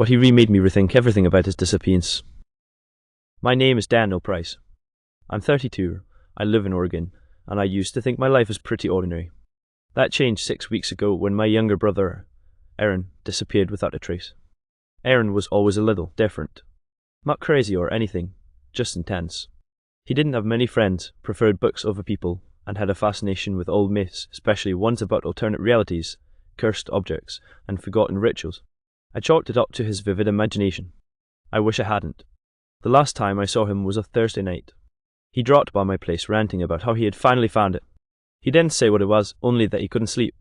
but he remade me rethink everything about his disappearance. My name is Daniel Price. I'm 32, I live in Oregon, and I used to think my life was pretty ordinary. That changed 6 weeks ago when my younger brother, Aaron, disappeared without a trace. Aaron was always a little different. Not crazy or anything, just intense. He didn't have many friends, preferred books over people, and had a fascination with old myths, especially ones about alternate realities, cursed objects, and forgotten rituals. I chalked it up to his vivid imagination. I wish I hadn't. The last time I saw him was a Thursday night. He dropped by my place ranting about how he had finally found it. He didn't say what it was, only that he couldn't sleep,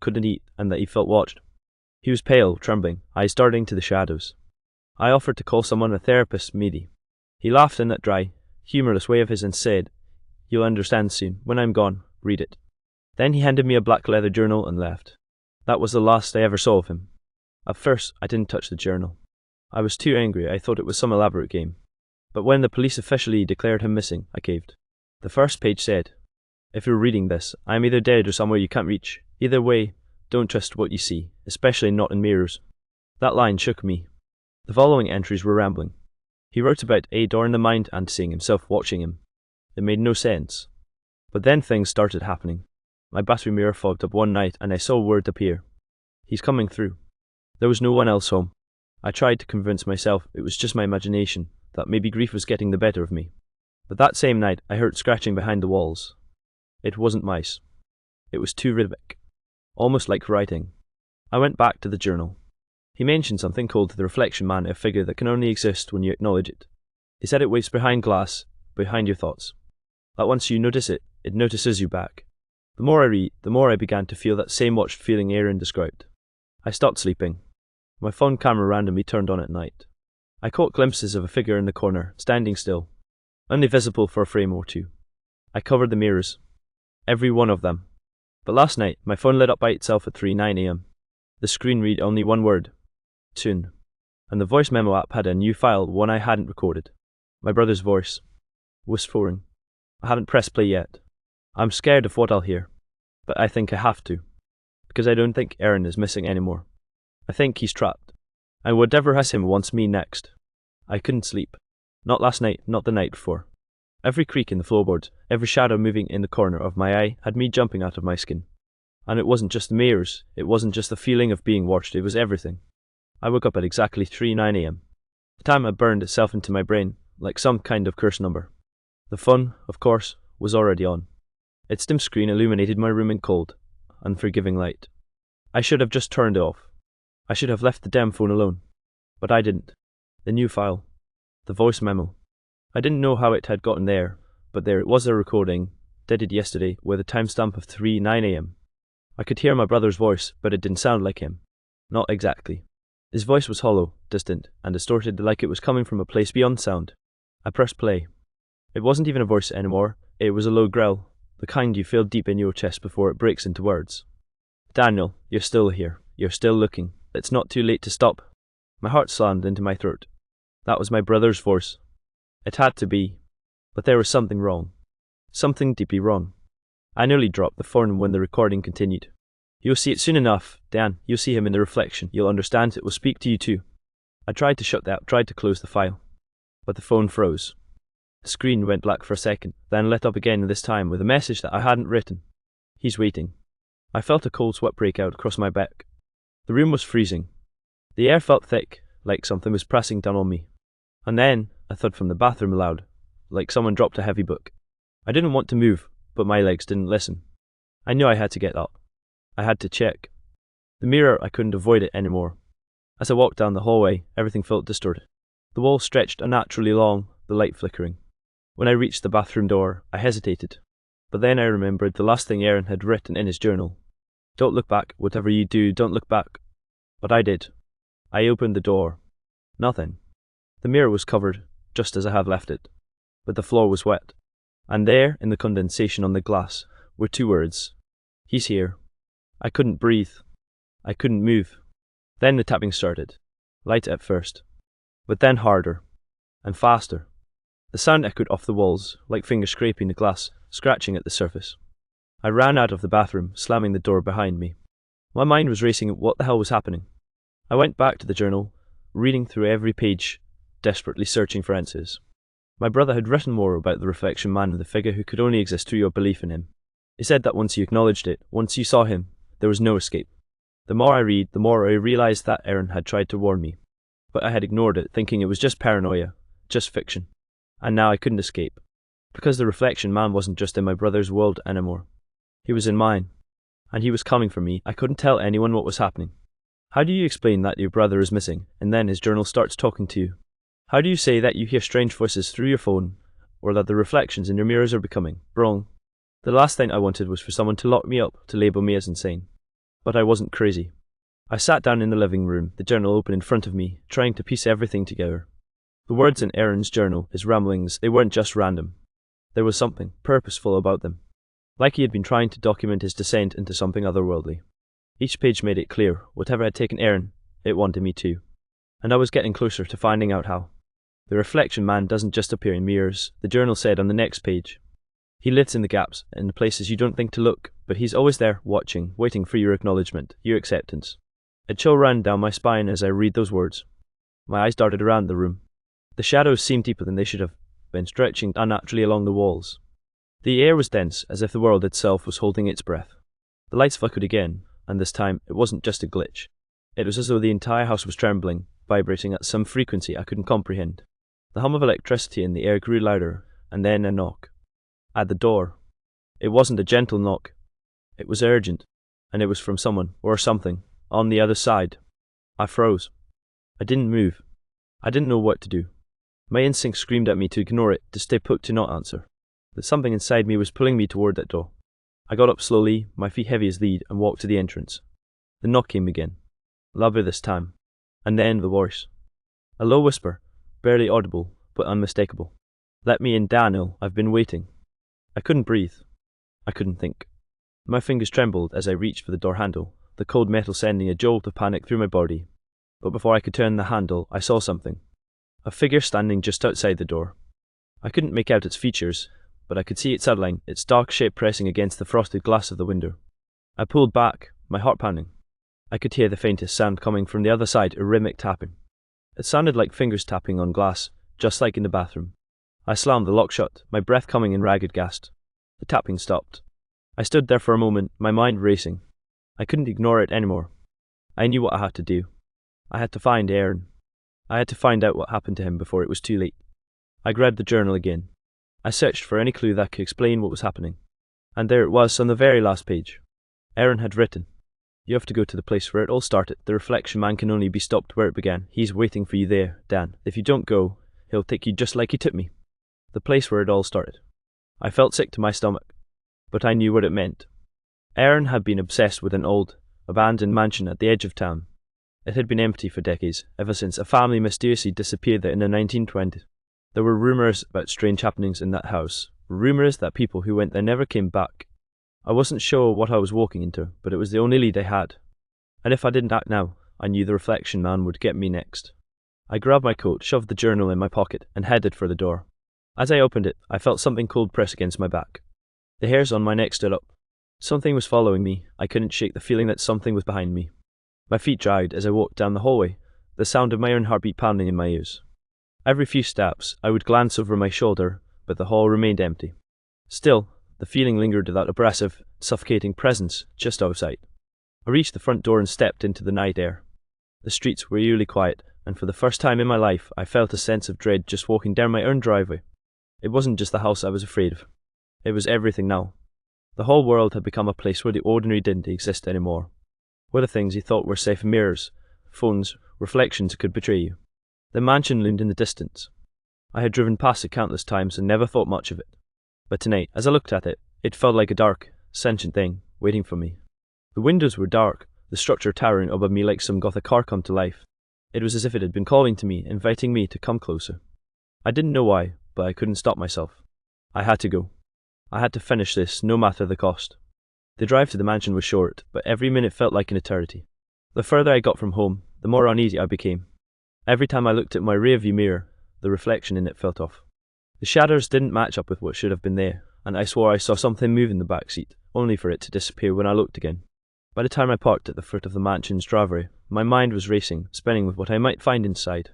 couldn't eat, and that he felt watched. He was pale, trembling, eyes darting to the shadows. I offered to call someone, a therapist, maybe. He laughed in that dry, humorless way of his and said, "You'll understand soon. When I'm gone, read it." Then he handed me a black leather journal and left. That was the last I ever saw of him. At first, I didn't touch the journal. I was too angry. I thought it was some elaborate game. But when the police officially declared him missing, I caved. The first page said, "If you're reading this, I'm either dead or somewhere you can't reach. Either way, don't trust what you see, especially not in mirrors." That line shook me. The following entries were rambling. He wrote about a door in the mind and seeing himself watching him. It made no sense. But then things started happening. My bathroom mirror fogged up one night and I saw a word appear. "He's coming through." There was no one else home. I tried to convince myself it was just my imagination, that maybe grief was getting the better of me. But that same night I heard scratching behind the walls. It wasn't mice. It was too rhythmic. Almost like writing. I went back to the journal. He mentioned something called the reflection man, a figure that can only exist when you acknowledge it. He said it waits behind glass, behind your thoughts. That once you notice it, it notices you back. The more I read, the more I began to feel that same watched feeling Aaron described. I stopped sleeping. My phone camera randomly turned on at night. I caught glimpses of a figure in the corner, standing still, only visible for a frame or two. I covered the mirrors. Every one of them. But last night, my phone lit up by itself at 3:09 a.m. The screen read only one word. Tune. And the voice memo app had a new file, one I hadn't recorded. My brother's voice. Whispering. I haven't pressed play yet. I'm scared of what I'll hear. But I think I have to. Because I don't think Aaron is missing anymore. I think he's trapped. And whatever has him wants me next. I couldn't sleep. Not last night, not the night before. Every creak in the floorboards, every shadow moving in the corner of my eye had me jumping out of my skin. And it wasn't just the mirrors, it wasn't just the feeling of being watched, it was everything. I woke up at exactly 3:09 a.m. The time had burned itself into my brain, like some kind of curse number. The fun, of course, was already on. Its dim screen illuminated my room in cold, unforgiving light. I should have just turned it off. I should have left the damn phone alone. But I didn't. The new file. The voice memo. I didn't know how it had gotten there, but there it was, a recording, dated yesterday, with a timestamp of 3:09 a.m. I could hear my brother's voice, but it didn't sound like him. Not exactly. His voice was hollow, distant, and distorted like it was coming from a place beyond sound. I pressed play. It wasn't even a voice anymore, it was a low growl, the kind you feel deep in your chest before it breaks into words. "Daniel, you're still here. You're still looking. It's not too late to stop." My heart slammed into my throat. That was my brother's voice. It had to be. But there was something wrong. Something deeply wrong. I nearly dropped the phone when the recording continued. "You'll see it soon enough, Dan. You'll see him in the reflection. You'll understand. It will speak to you too." I tried to shut the app, tried to close the file. But the phone froze. The screen went black for a second, then lit up again, this time with a message that I hadn't written. "He's waiting." I felt a cold sweat break out across my back. The room was freezing. The air felt thick, like something was pressing down on me. And then, a thud from the bathroom loud, like someone dropped a heavy book. I didn't want to move, but my legs didn't listen. I knew I had to get up. I had to check. The mirror, I couldn't avoid it anymore. As I walked down the hallway, everything felt distorted. The walls stretched unnaturally long, the light flickering. When I reached the bathroom door, I hesitated. But then I remembered the last thing Aaron had written in his journal. "Don't look back, whatever you do, don't look back." But I did. I opened the door. Nothing. The mirror was covered, just as I had left it. But the floor was wet. And there, in the condensation on the glass, were two words. "He's here." I couldn't breathe. I couldn't move. Then the tapping started. Light at first. But then harder. And faster. The sound echoed off the walls, like fingers scraping the glass, scratching at the surface. I ran out of the bathroom, slamming the door behind me. My mind was racing at what the hell was happening. I went back to the journal, reading through every page, desperately searching for answers. My brother had written more about the reflection man and the figure who could only exist through your belief in him. He said that once you acknowledged it, once you saw him, there was no escape. The more I read, the more I realized that Aaron had tried to warn me. But I had ignored it, thinking it was just paranoia, just fiction. And now I couldn't escape. Because the reflection man wasn't just in my brother's world anymore. He was in mine. And he was coming for me. I couldn't tell anyone what was happening. How do you explain that your brother is missing, and then his journal starts talking to you? How do you say that you hear strange voices through your phone, or that the reflections in your mirrors are becoming wrong? The last thing I wanted was for someone to lock me up, to label me as insane. But I wasn't crazy. I sat down in the living room, the journal open in front of me, trying to piece everything together. The words in Aaron's journal, his ramblings, they weren't just random. There was something purposeful about them. Like he had been trying to document his descent into something otherworldly. Each page made it clear, whatever had taken Aaron, it wanted me too. And I was getting closer to finding out how. The reflection man doesn't just appear in mirrors, the journal said on the next page. He lives in the gaps, in the places you don't think to look, but he's always there, watching, waiting for your acknowledgement, your acceptance. A chill ran down my spine as I read those words. My eyes darted around the room. The shadows seemed deeper than they should have been, stretching unnaturally along the walls. The air was dense, as if the world itself was holding its breath. The lights flickered again, and this time it wasn't just a glitch. It was as though the entire house was trembling, vibrating at some frequency I couldn't comprehend. The hum of electricity in the air grew louder, and then a knock. At the door. It wasn't a gentle knock. It was urgent, and it was from someone, or something, on the other side. I froze. I didn't move. I didn't know what to do. My instinct screamed at me to ignore it, to stay put, to not answer. But something inside me was pulling me toward that door. I got up slowly, my feet heavy as lead, and walked to the entrance. The knock came again. Louder this time. And then the voice. A low whisper, barely audible, but unmistakable. Let me in, Daniel, I've been waiting. I couldn't breathe. I couldn't think. My fingers trembled as I reached for the door handle, the cold metal sending a jolt of panic through my body. But before I could turn the handle, I saw something. A figure standing just outside the door. I couldn't make out its features, but I could see its outline, its dark shape pressing against the frosted glass of the window. I pulled back, my heart pounding. I could hear the faintest sound coming from the other side, a rhythmic tapping. It sounded like fingers tapping on glass, just like in the bathroom. I slammed the lock shut, my breath coming in ragged gasps. The tapping stopped. I stood there for a moment, my mind racing. I couldn't ignore it anymore. I knew what I had to do. I had to find Aaron. I had to find out what happened to him before it was too late. I grabbed the journal again. I searched for any clue that could explain what was happening. And there it was on the very last page. Aaron had written, "You have to go to the place where it all started. The reflection man can only be stopped where it began. He's waiting for you there, Dan. If you don't go, he'll take you just like he took me." The place where it all started. I felt sick to my stomach, but I knew what it meant. Aaron had been obsessed with an old, abandoned mansion at the edge of town. It had been empty for decades, ever since a family mysteriously disappeared there in the 1920s. There were rumours about strange happenings in that house, rumours that people who went there never came back. I wasn't sure what I was walking into, but it was the only lead I had. And if I didn't act now, I knew the reflection man would get me next. I grabbed my coat, shoved the journal in my pocket, and headed for the door. As I opened it, I felt something cold press against my back. The hairs on my neck stood up. Something was following me. I couldn't shake the feeling that something was behind me. My feet dragged as I walked down the hallway, the sound of my own heartbeat pounding in my ears. Every few steps, I would glance over my shoulder, but the hall remained empty. Still, the feeling lingered of that oppressive, suffocating presence just outside. I reached the front door and stepped into the night air. The streets were eerily quiet, and for the first time in my life, I felt a sense of dread just walking down my own driveway. It wasn't just the house I was afraid of. It was everything now. The whole world had become a place where the ordinary didn't exist anymore. Where the things you thought were safe mirrors, phones, reflections could betray you. The mansion loomed in the distance. I had driven past it countless times and never thought much of it. But tonight, as I looked at it, it felt like a dark, sentient thing waiting for me. The windows were dark, the structure towering above me like some Gothic car come to life. It was as if it had been calling to me, inviting me to come closer. I didn't know why, but I couldn't stop myself. I had to go. I had to finish this, no matter the cost. The drive to the mansion was short, but every minute felt like an eternity. The further I got from home, the more uneasy I became. Every time I looked at my rearview mirror, the reflection in it felt off. The shadows didn't match up with what should have been there, and I swore I saw something move in the back seat, only for it to disappear when I looked again. By the time I parked at the foot of the mansion's driveway, my mind was racing, spinning with what I might find inside.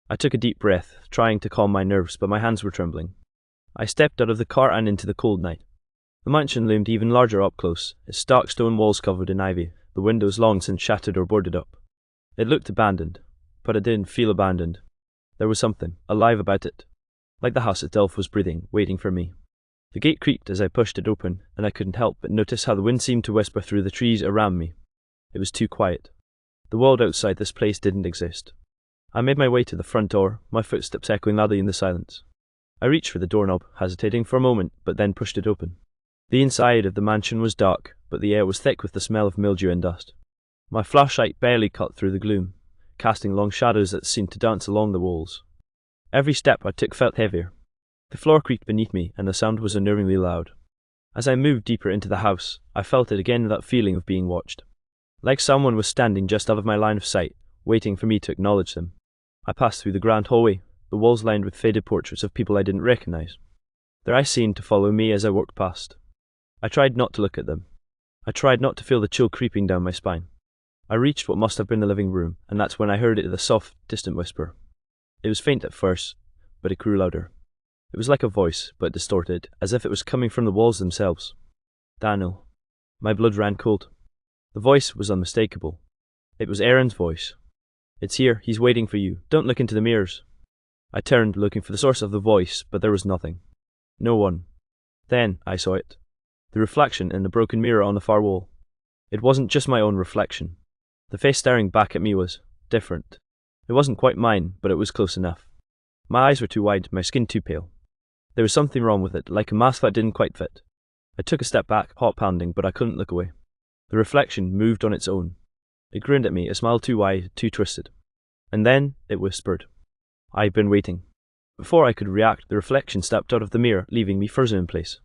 I took a deep breath, trying to calm my nerves, but my hands were trembling. I stepped out of the car and into the cold night. The mansion loomed even larger up close, its stark stone walls covered in ivy, the windows long since shattered or boarded up. It looked abandoned, but it didn't feel abandoned. There was something alive about it, like the house itself was breathing, waiting for me. The gate creaked as I pushed it open, and I couldn't help but notice how the wind seemed to whisper through the trees around me. It was too quiet. The world outside this place didn't exist. I made my way to the front door, my footsteps echoing loudly in the silence. I reached for the doorknob, hesitating for a moment, but then pushed it open. The inside of the mansion was dark, but the air was thick with the smell of mildew and dust. My flashlight barely cut through the gloom, casting long shadows that seemed to dance along the walls. Every step I took felt heavier. The floor creaked beneath me, and the sound was unnervingly loud. As I moved deeper into the house, I felt it again, that feeling of being watched. Like someone was standing just out of my line of sight, waiting for me to acknowledge them. I passed through the grand hallway, the walls lined with faded portraits of people I didn't recognize. Their eyes seemed to follow me as I walked past. I tried not to look at them. I tried not to feel the chill creeping down my spine. I reached what must have been the living room, and that's when I heard it, the soft, distant whisper. It was faint at first, but it grew louder. It was like a voice, but distorted, as if it was coming from the walls themselves. Daniel. My blood ran cold. The voice was unmistakable. It was Aaron's voice. It's here, he's waiting for you. Don't look into the mirrors. I turned, looking for the source of the voice, but there was nothing. No one. Then I saw it. The reflection in the broken mirror on the far wall. It wasn't just my own reflection. The face staring back at me was different. It wasn't quite mine, but it was close enough. My eyes were too wide, my skin too pale. There was something wrong with it, like a mask that didn't quite fit. I took a step back, heart pounding, but I couldn't look away. The reflection moved on its own. It grinned at me, a smile too wide, too twisted. And then it whispered, "I've been waiting." Before I could react, the reflection stepped out of the mirror, leaving me frozen in place.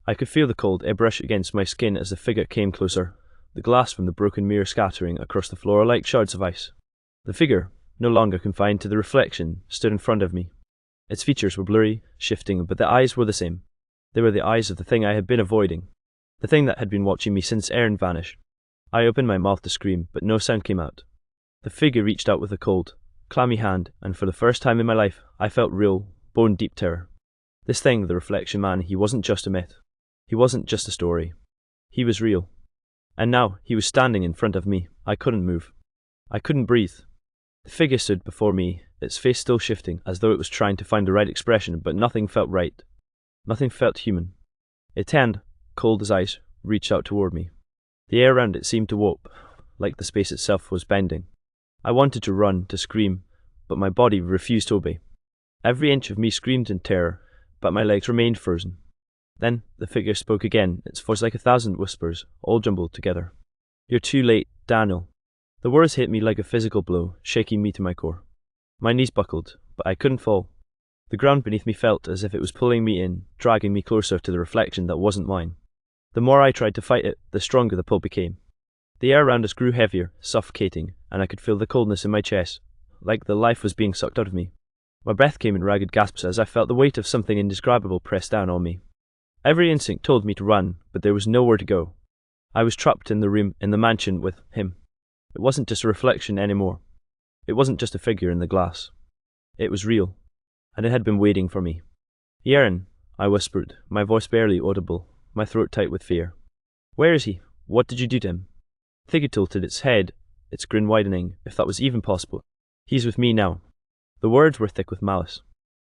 I could feel the cold air brush against my skin as the figure came closer, the glass from the broken mirror scattering across the floor like shards of ice. The figure, no longer confined to the reflection, stood in front of me. Its features were blurry, shifting, but the eyes were the same. They were the eyes of the thing I had been avoiding, the thing that had been watching me since Aaron vanished. I opened my mouth to scream, but no sound came out. The figure reached out with a cold, clammy hand, and for the first time in my life, I felt real, bone-deep terror. This thing, the reflection man, he wasn't just a myth. He wasn't just a story. He was real. And now, he was standing in front of me. I couldn't move. I couldn't breathe. The figure stood before me, its face still shifting, as though it was trying to find the right expression, but nothing felt right. Nothing felt human. Its hand, cold as ice, reached out toward me. The air around it seemed to warp, like the space itself was bending. I wanted to run, to scream, but my body refused to obey. Every inch of me screamed in terror, but my legs remained frozen. Then the figure spoke again, its voice like 1,000 whispers, all jumbled together. "You're too late, Daniel." The words hit me like a physical blow, shaking me to my core. My knees buckled, but I couldn't fall. The ground beneath me felt as if it was pulling me in, dragging me closer to the reflection that wasn't mine. The more I tried to fight it, the stronger the pull became. The air around us grew heavier, suffocating, and I could feel the coldness in my chest, like the life was being sucked out of me. My breath came in ragged gasps as I felt the weight of something indescribable press down on me. Every instinct told me to run, but there was nowhere to go. I was trapped in the room, in the mansion, with him. It wasn't just a reflection anymore. It wasn't just a figure in the glass. It was real, and it had been waiting for me. "Aaron," I whispered, my voice barely audible, my throat tight with fear. "Where is he? What did you do to him?" The figure tilted its head, its grin widening, if that was even possible. "He's with me now." The words were thick with malice.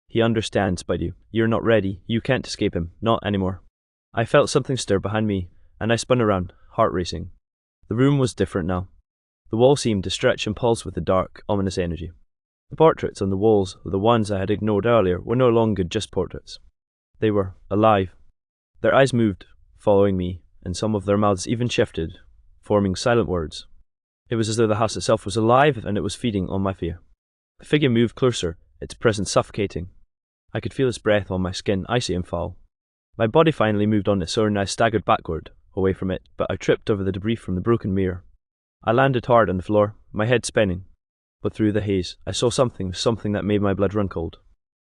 "He understands, Baidu. You're not ready. You can't escape him. Not anymore." I felt something stir behind me, and I spun around, heart racing. The room was different now. The wall seemed to stretch and pulse with the dark, ominous energy. The portraits on the walls, the ones I had ignored earlier, were no longer just portraits. They were alive. Their eyes moved, following me, and some of their mouths even shifted, forming silent words. It was as though the house itself was alive and it was feeding on my fear. The figure moved closer, its presence suffocating. I could feel its breath on my skin, icy and foul. My body finally moved on its own and I staggered backward, away from it, but I tripped over the debris from the broken mirror. I landed hard on the floor, my head spinning. But through the haze, I saw something that made my blood run cold.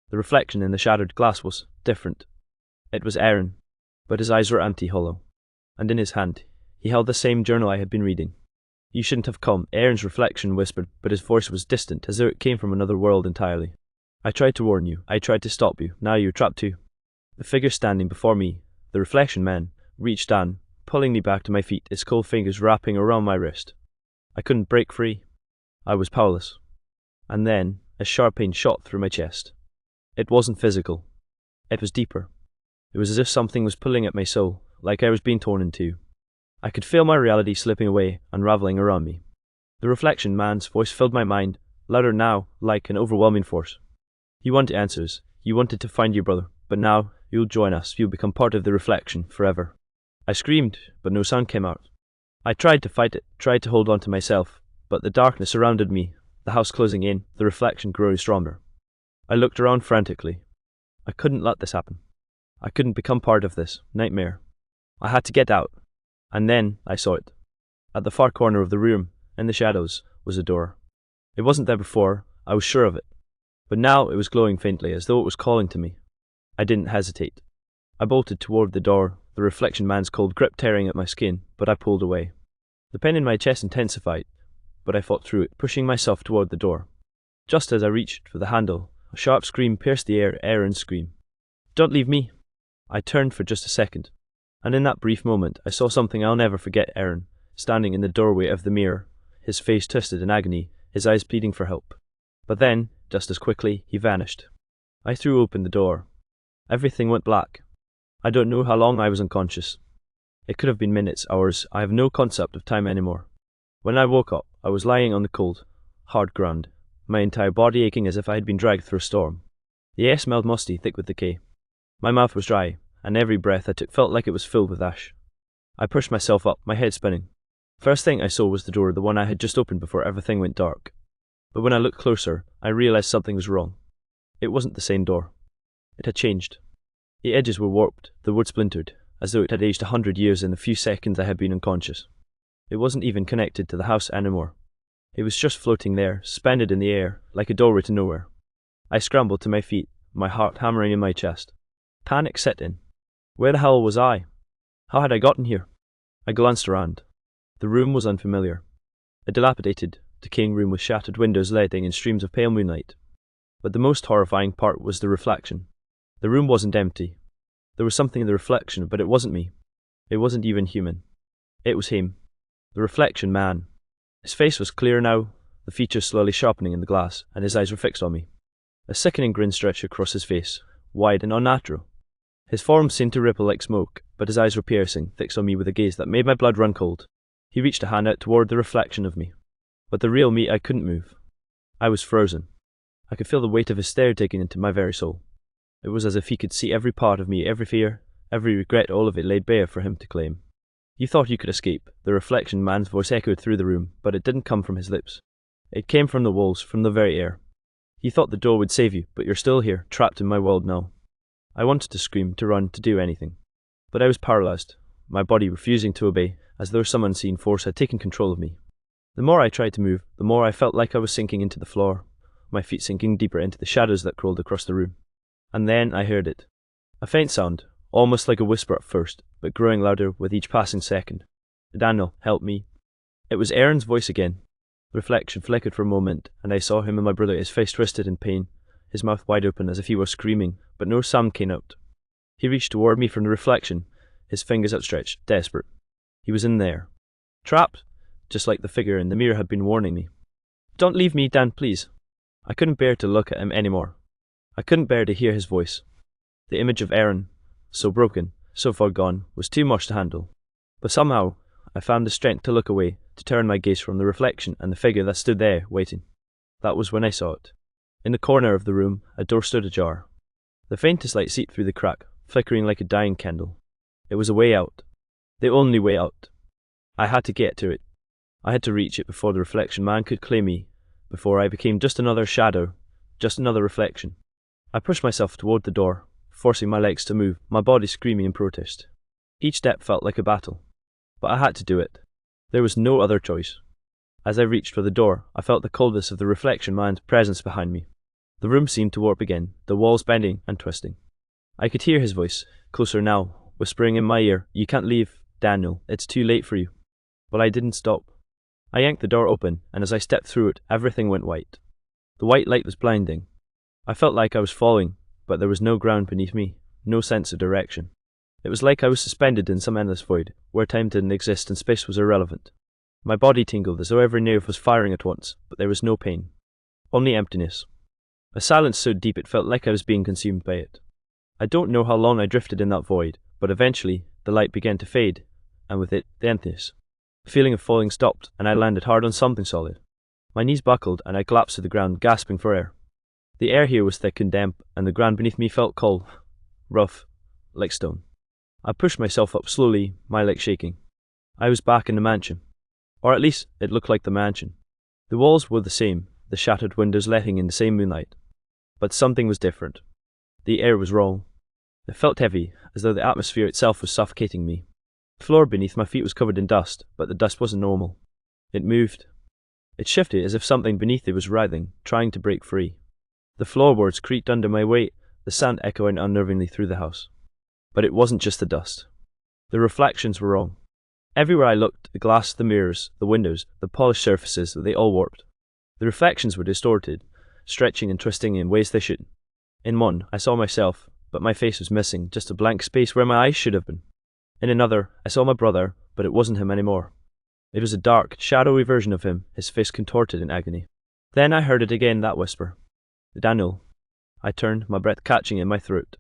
The reflection in the shattered glass was different. It was Aaron, but his eyes were empty, hollow. And in his hand, He held the same journal I had been reading. "You shouldn't have come," Aaron's reflection whispered, but his voice was distant, as though it came from another world entirely. "I tried to warn you. I tried to stop you. Now you're trapped too." The figure standing before me, the reflection man, reached down, pulling me back to my feet, his cold fingers wrapping around my wrist. I couldn't break free. I was powerless. And then, a sharp pain shot through my chest. It wasn't physical. It was deeper. It was as if something was pulling at my soul, like I was being torn in two. I could feel my reality slipping away, unraveling around me. The reflection man's voice filled my mind, louder now, like an overwhelming force. "You wanted answers. You wanted to find your brother. But now, you'll join us. You'll become part of the reflection, forever." I screamed, but no sound came out. I tried to fight it, tried to hold on to myself, but the darkness surrounded me, the house closing in, the reflection growing stronger. I looked around frantically. I couldn't let this happen. I couldn't become part of this nightmare. I had to get out. And then I saw it. At the far corner of the room, in the shadows, was a door. It wasn't there before, I was sure of it. But now it was glowing faintly, as though it was calling to me. I didn't hesitate. I bolted toward the door, the reflection man's cold grip tearing at my skin, but I pulled away. The pain in my chest intensified, but I fought through it, pushing myself toward the door. Just as I reached for the handle, a sharp scream pierced the air, Aaron's scream. "Don't leave me!" I turned for just a second, and in that brief moment I saw something I'll never forget. Aaron, standing in the doorway of the mirror, his face twisted in agony, his eyes pleading for help. But then, just as quickly, he vanished. I threw open the door. Everything went black. I don't know how long I was unconscious. It could have been minutes, hours. I have no concept of time anymore. When I woke up, I was lying on the cold, hard ground, my entire body aching as if I had been dragged through a storm. The air smelled musty, thick with decay. My mouth was dry, and every breath I took felt like it was filled with ash. I pushed myself up, my head spinning. First thing I saw was the door, the one I had just opened before everything went dark. But when I looked closer, I realized something was wrong. It wasn't the same door. It had changed. The edges were warped, the wood splintered, as though it had aged 100 years in the few seconds I had been unconscious. It wasn't even connected to the house anymore. It was just floating there, suspended in the air, like a doorway to nowhere. I scrambled to my feet, my heart hammering in my chest. Panic set in. Where the hell was I? How had I gotten here? I glanced around. The room was unfamiliar. A dilapidated, decaying room with shattered windows letting in streams of pale moonlight. But the most horrifying part was the reflection. The room wasn't empty. There was something in the reflection, but it wasn't me. It wasn't even human. It was him. The reflection man. His face was clear now, the features slowly sharpening in the glass, and his eyes were fixed on me. A sickening grin stretched across his face, wide and unnatural. His form seemed to ripple like smoke, but his eyes were piercing, fixed on me with a gaze that made my blood run cold. He reached a hand out toward the reflection of me. But the real me, I couldn't move. I was frozen. I could feel the weight of his stare digging into my very soul. It was as if he could see every part of me, every fear, every regret, all of it laid bare for him to claim. "You thought you could escape," the reflection man's voice echoed through the room, but it didn't come from his lips. It came from the walls, from the very air. "You thought the door would save you, but you're still here, trapped in my world now." I wanted to scream, to run, to do anything. But I was paralyzed, my body refusing to obey, as though some unseen force had taken control of me. The more I tried to move, the more I felt like I was sinking into the floor, my feet sinking deeper into the shadows that crawled across the room. And then I heard it. A faint sound, almost like a whisper at first, but growing louder with each passing second. "Daniel, help me." It was Aaron's voice again. The reflection flickered for a moment, and I saw him and my brother, his face twisted in pain, his mouth wide open as if he were screaming, but no sound came out. He reached toward me from the reflection, his fingers outstretched, desperate. He was in there. Trapped, just like the figure in the mirror had been warning me. "Don't leave me, Dan, please." I couldn't bear to look at him anymore. I couldn't bear to hear his voice. The image of Aaron, so broken, so far gone, was too much to handle. But somehow, I found the strength to look away, to turn my gaze from the reflection and the figure that stood there, waiting. That was when I saw it. In the corner of the room, a door stood ajar. The faintest light seeped through the crack, flickering like a dying candle. It was a way out. The only way out. I had to get to it. I had to reach it before the reflection man could claim me, before I became just another shadow, just another reflection. I pushed myself toward the door, forcing my legs to move, my body screaming in protest. Each step felt like a battle. But I had to do it. There was no other choice. As I reached for the door, I felt the coldness of the reflection man's presence behind me. The room seemed to warp again, the walls bending and twisting. I could hear his voice, closer now, whispering in my ear, "You can't leave, Daniel, it's too late for you. But I didn't stop. I yanked the door open, and as I stepped through it, everything went white. The white light was blinding. I felt like I was falling, but there was no ground beneath me, no sense of direction. It was like I was suspended in some endless void, where time didn't exist and space was irrelevant. My body tingled as though every nerve was firing at once, but there was no pain. Only emptiness. A silence so deep it felt like I was being consumed by it. I don't know how long I drifted in that void, but eventually, the light began to fade, and with it, the emptiness. The feeling of falling stopped, and I landed hard on something solid. My knees buckled, and I collapsed to the ground, gasping for air. The air here was thick and damp, and the ground beneath me felt cold, rough, like stone. I pushed myself up slowly, my legs shaking. I was back in the mansion. Or at least, it looked like the mansion. The walls were the same, the shattered windows letting in the same moonlight. But something was different. The air was wrong. It felt heavy, as though the atmosphere itself was suffocating me. The floor beneath my feet was covered in dust, but the dust wasn't normal. It moved. It shifted as if something beneath it was writhing, trying to break free. The floorboards creaked under my weight, the sound echoing unnervingly through the house. But it wasn't just the dust. The reflections were wrong. Everywhere I looked, the glass, the mirrors, the windows, the polished surfaces, they all warped. The reflections were distorted, stretching and twisting in ways they shouldn't. In one, I saw myself, but my face was missing, just a blank space where my eyes should have been. In another, I saw my brother, but it wasn't him anymore. It was a dark, shadowy version of him, his face contorted in agony. Then I heard it again, that whisper. Daniel. I turned, my breath catching in my throat.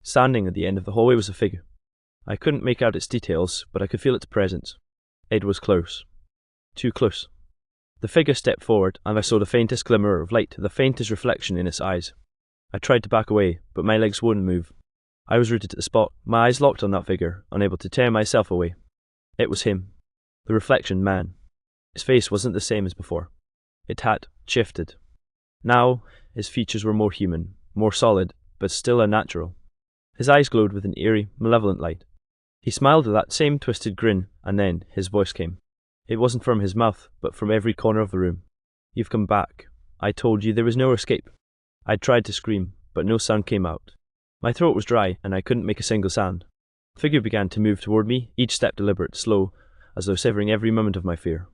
Standing at the end of the hallway was a figure. I couldn't make out its details, but I could feel its presence. It was close. Too close. The figure stepped forward, and I saw the faintest glimmer of light, the faintest reflection in its eyes. I tried to back away, but my legs wouldn't move. I was rooted to the spot, my eyes locked on that figure, unable to tear myself away. It was him. The reflection man. His face wasn't the same as before. It had shifted. Now, his features were more human, more solid, but still unnatural. His eyes glowed with an eerie, malevolent light. He smiled with that same twisted grin, and then his voice came. It wasn't from his mouth, but from every corner of the room. You've come back. I told you there was no escape. I tried to scream, but no sound came out. My throat was dry, and I couldn't make a single sound. The figure began to move toward me, each step deliberate, slow, as though savoring every moment of my fear.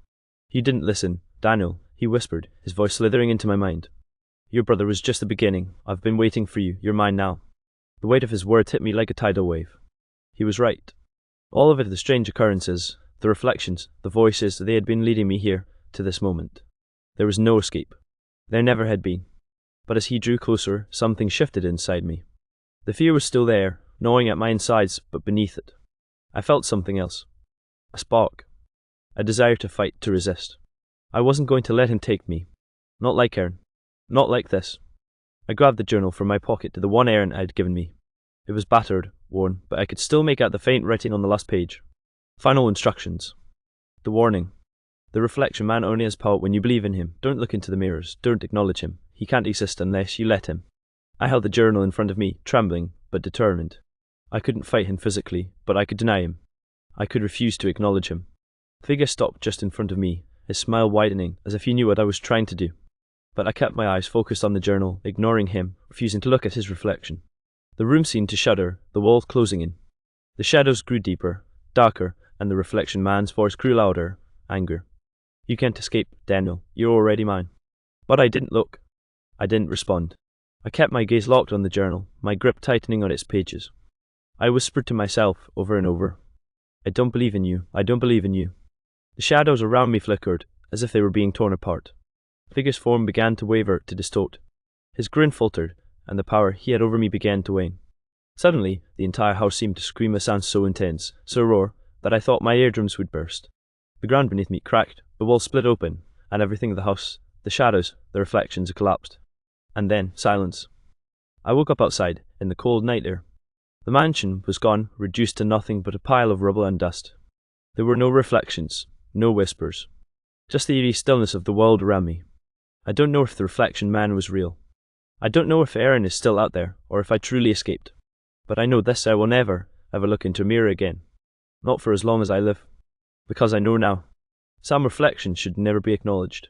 He didn't listen. Daniel, he whispered, his voice slithering into my mind. Your brother was just the beginning. I've been waiting for you. You're mine now. The weight of his words hit me like a tidal wave. He was right. All of it, the strange occurrences, the reflections, the voices, they had been leading me here, to this moment. There was no escape. There never had been. But as he drew closer, something shifted inside me. The fear was still there, gnawing at my insides, but beneath it, I felt something else. A spark. A desire to fight, to resist. I wasn't going to let him take me. Not like Aaron. Not like this. I grabbed the journal from my pocket to the one Aaron had given me. It was battered, worn, but I could still make out the faint writing on the last page. Final instructions. The warning. The reflection man only has power when you believe in him. Don't look into the mirrors. Don't acknowledge him. He can't exist unless you let him. I held the journal in front of me, trembling, but determined. I couldn't fight him physically, but I could deny him. I could refuse to acknowledge him. The figure stopped just in front of me, his smile widening, as if he knew what I was trying to do. But I kept my eyes focused on the journal, ignoring him, refusing to look at his reflection. The room seemed to shudder, the walls closing in. The shadows grew deeper, darker, and the reflection man's voice grew louder, anger. You can't escape, Daniel. You're already mine. But I didn't look. I didn't respond. I kept my gaze locked on the journal, my grip tightening on its pages. I whispered to myself over and over, I don't believe in you. I don't believe in you. The shadows around me flickered, as if they were being torn apart. The figure's form began to waver, to distort. His grin faltered, and the power he had over me began to wane. Suddenly, the entire house seemed to scream a sound so intense, so raw, that I thought my eardrums would burst. The ground beneath me cracked, the walls split open, and everything in the house, the shadows, the reflections, collapsed. And then, silence. I woke up outside, in the cold night air. The mansion was gone, reduced to nothing but a pile of rubble and dust. There were no reflections, no whispers. Just the eerie stillness of the world around me. I don't know if the reflection man was real. I don't know if Aaron is still out there, or if I truly escaped. But I know this, I will never, ever look into a mirror again. Not for as long as I live. Because I know now. Some reflections should never be acknowledged.